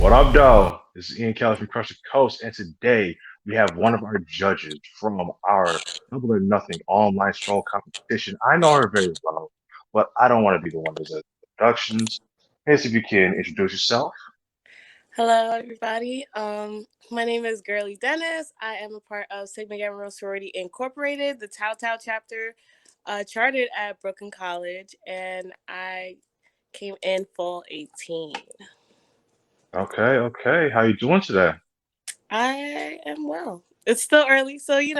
What up, though? This is Ian Kelly from Crush the Coast, and today we have one of our judges from our Double or Nothing online stroll competition. I know her very well, but I don't want to be the one who does introductions. Please, if you can introduce yourself. Hello, everybody. My name is Guerley D. I am a part of Sigma Gamma Rho Sorority Incorporated, the Tau Tau chapter, chartered at Brooklyn College, and I came in fall 18. Okay, okay. How you doing today? I am well. It's still early, so but hmm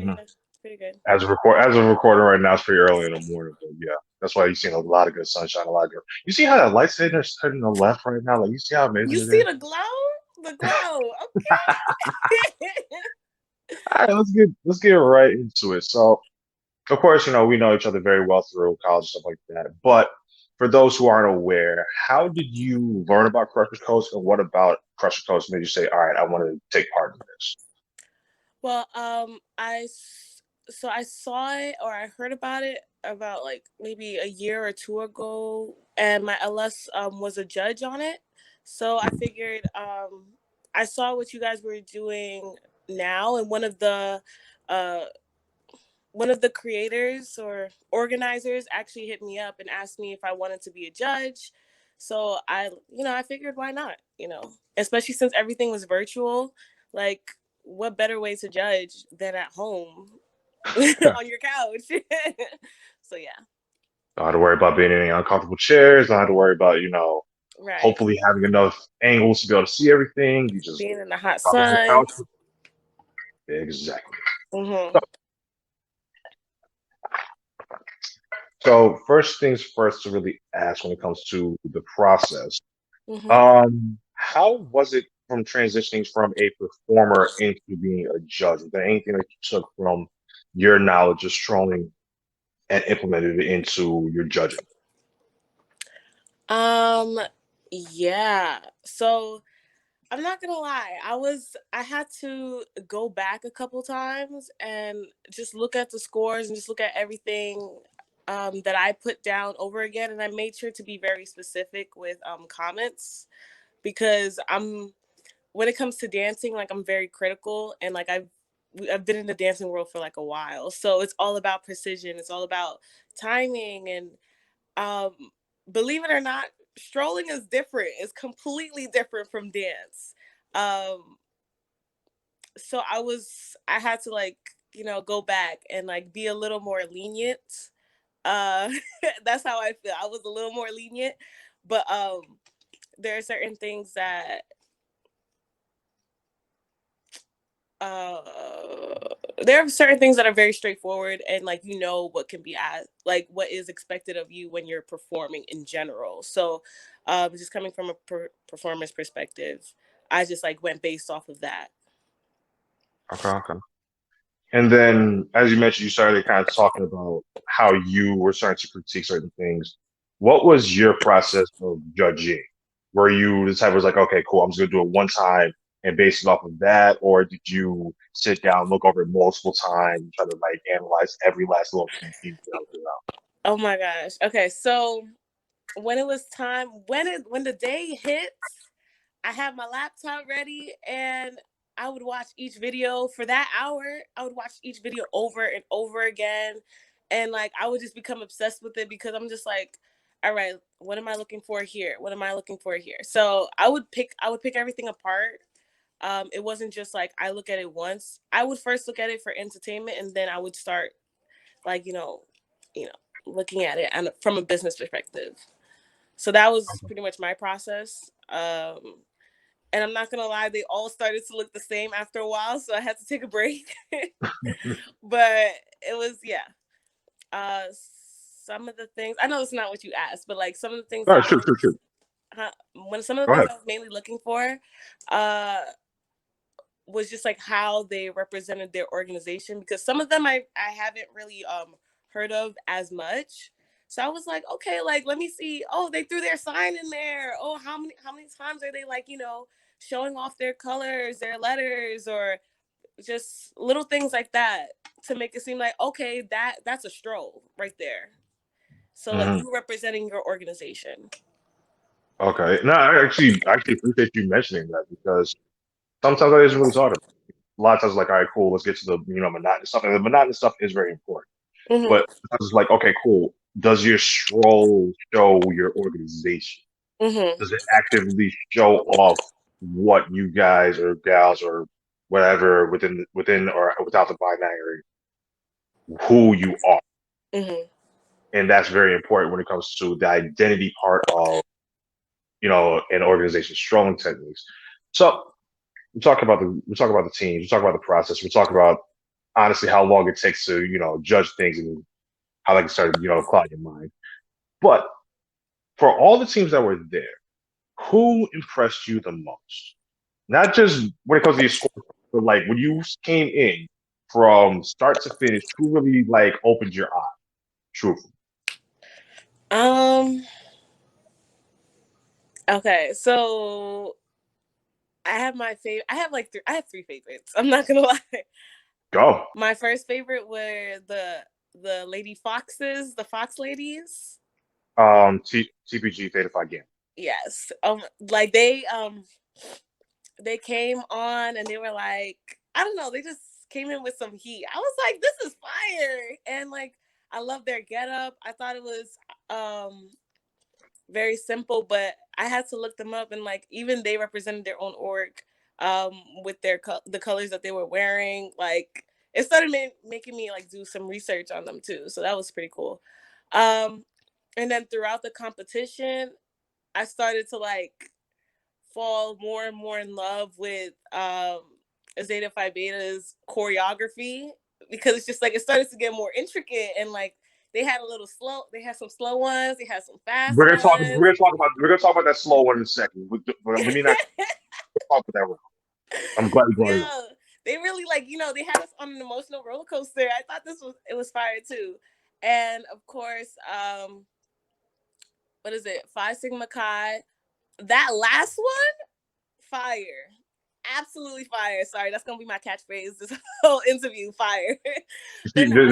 yeah, it's pretty good. As a recording right now, it's pretty early in the morning, but yeah, that's why you've seen a lot of good sunshine, a lot of good. You see how that light's hitting the left right now? Like you see how amazing You it see is? the glow? The glow. Okay. All right, let's get right into it. So, of course, we know each other very well through college stuff like that. But for those who aren't aware, how did you learn about Crusher Coast, and what about Crusher Coast made you say, "All right, I want to take part in this"? Well, I saw it or I heard about it about like maybe a year or two ago, and my LS was a judge on it. So I figured I saw what you guys were doing now, and uh one of the creators or organizers actually hit me up and asked me if I wanted to be a judge. So I figured why not, especially since everything was virtual. Like, what better way to judge than at home on your couch? So yeah, Don't have to worry about being in any uncomfortable chairs. Don't have to worry about, right. hopefully having enough angles to be able to see everything. You just Being in the hot pop on the sun. couch. Exactly. Hmm. So, so first things first to really ask when it comes to the process. Hmm. How was it from transitioning from a performer into being a judge? Was there anything that you took from your knowledge of strolling and implemented it into your judging? Um, yeah. So I'm not gonna lie. I had to go back a couple times and just look at the scores and just look at everything that I put down over again. And I made sure to be very specific with comments because when it comes to dancing, like I'm very critical and like I've been in the dancing world for like a while, so it's all about precision. It's all about timing and um, believe it or not, strolling is different. It's completely different from dance. Um, so I had to like, go back and like be a little more lenient. Uh, that's how I feel. I was a little more lenient, but there are certain things that uh there are certain things that are very straightforward and like what can be asked, like what is expected of you when you're performing in general. So just coming from a performance perspective, I just like went based off of that. Okay, okay. And then, as you mentioned, you started kind of talking about how you were starting to critique certain things. What was your process of judging? Were you the type was like, okay, cool, I'm just gonna do it one time and base it off of that, or did you sit down, look over it multiple times, try to like analyze every last little detail? Oh my gosh. Okay, so when it was time, when the day hits, I had my laptop ready and I would watch each video for that hour. I would watch each video over and over again. And like I would just become obsessed with it because I'm just like, all right, what am I looking for here? What am I looking for here? So I would pick everything apart. It wasn't just like I look at it once. I would first look at it for entertainment and then I would start like, you know, looking at it and from a business perspective. So that was pretty much my process. And I'm not gonna lie, they all started to look the same after a while, so I had to take a break. But it was yeah. Uh, some of the things I know it's not what you asked, but like some of the things All that right, sure, sure, sure. when some of the Go things ahead. I was mainly looking for, uh, was just like how they represented their organization because some of them I haven't really heard of as much. So I was like, okay, like let me see. Oh, they threw their sign in there. Oh, how many times are they like, showing off their colors, their letters, or just little things like that to make it seem like okay, that's a stroll right there. So like Mhm. you representing your organization. Okay. No, I actually appreciate you mentioning that because sometimes that is really hard. A lot of times, like, all right, cool, let's get to the monotonous stuff. And the monotonous stuff is very important. Hmm. But it's like, okay, cool. Does your stroll show your organization? Hmm. Does it actively show off what you guys or gals or whatever within or without the binary, who you are? Hmm. And that's very important when it comes to the identity part of an organization's strolling techniques. So we talk about the teams, we talk about the process, we talk about honestly how long it takes to judge things and how they can start clouding your mind. But for all the teams that were there, who impressed you the most? Not just when it comes to your score, but like when you came in from start to finish, who really like opened your eyes? Truthfully. Um. Okay, so I have my favorite. I have like I have three favorites. I'm not gonna lie. Go. My first favorite were the Lady Foxes, the Fox ladies. TPG Theta Phi Game. Yes. Like they came on and they were like, I don't know, they just came in with some heat. I was like, this is fire. And like I love their getup. I thought it was um very simple, but I had to look them up and like even they represented their own org with the colors that they were wearing. Like it started making me like do some research on them too. So that was pretty cool. Um and then throughout the competition, I started to like fall more and more in love with Zeta Phi Beta's choreography because it's just like it started to get more intricate and like they had some slow ones, they had some fast We're gonna talk. ones. We're gonna talk about that slow one in a second. Let me not talk about that one. I'm glad you brought it up. Yeah, they really like they had us on an emotional roller coaster. I thought it was fire too, and of course, what is it? Phi Sigma Chi. That last one, fire. Absolutely fire. Sorry, that's gonna be my catchphrase this whole interview. Fire. You But see, no,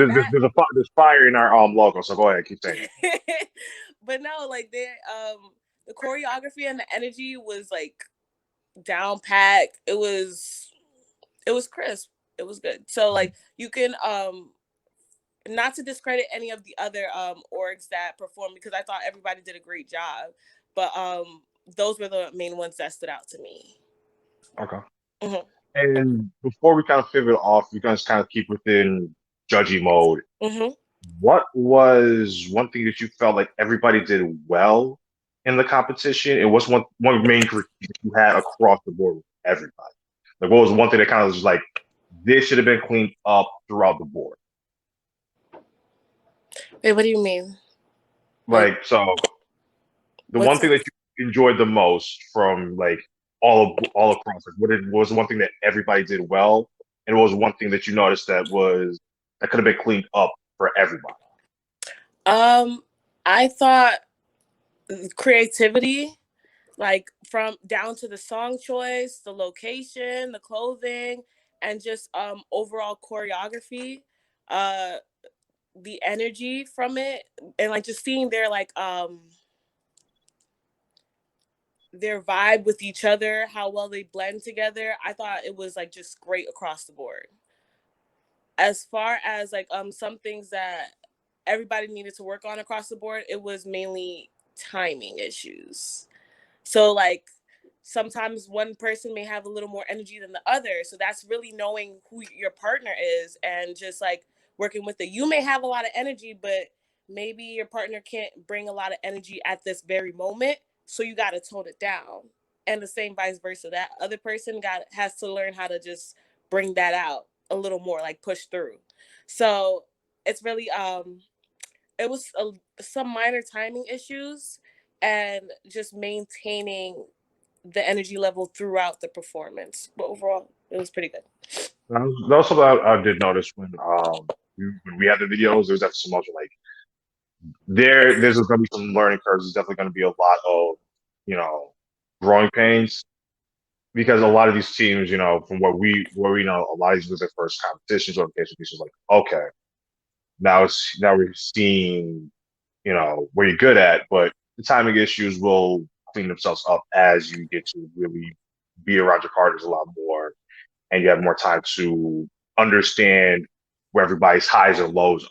there's fire in our logo. So go ahead, keep saying it. that. But no, like the choreography and the energy was like down pat. It was crisp. It was good. So like you can not to discredit any of the other orgs that performed because I thought everybody did a great job, but those were the main ones that stood out to me. Okay. Hmm. And before we kind of pivot off, we guys kind of keep within judgy mode. Hmm. What was one thing that you felt like everybody did well in the competition? It was one main critique that you had across the board with everybody. Like, what was one thing that kind of was like, this should have been cleaned up throughout the board? Wait, what do you mean? Like Like, so the one what's thing that you enjoyed the most from like all across, like, what was the one thing that everybody did well, and what was one thing that you noticed that could have been cleaned up for everybody? um I thought creativity, like from down to the song choice, the location, the clothing, and just overall choreography, uh the energy from it, and like just seeing their vibe with each other, how well they blend together. I thought it was like just great across the board. As far as like some things that everybody needed to work on across the board, it was mainly timing issues. So like sometimes one person may have a little more energy than the other. So that's really knowing who your partner is and just like working with it. You may have a lot of energy, but maybe your partner can't bring a lot of energy at this very moment. So you got to tone it down. And the same vice versa. That other person got has to learn how to just bring that out a little more, like push through. So it's really it was some minor timing issues and just maintaining the energy level throughout the performance. But overall, it was pretty good. That was something I did notice when we had the videos. There was definitely some motion like there's going to be some learning curves. There's definitely going to be a lot of you know growing pains because a lot of these teams, from what we know, a lot of these was their first competitions or occasions. Like, okay, now we're seeing where you're good at, but the timing issues will clean themselves up as you get to really be around your partners a lot more, and you have more time to understand where everybody's highs and lows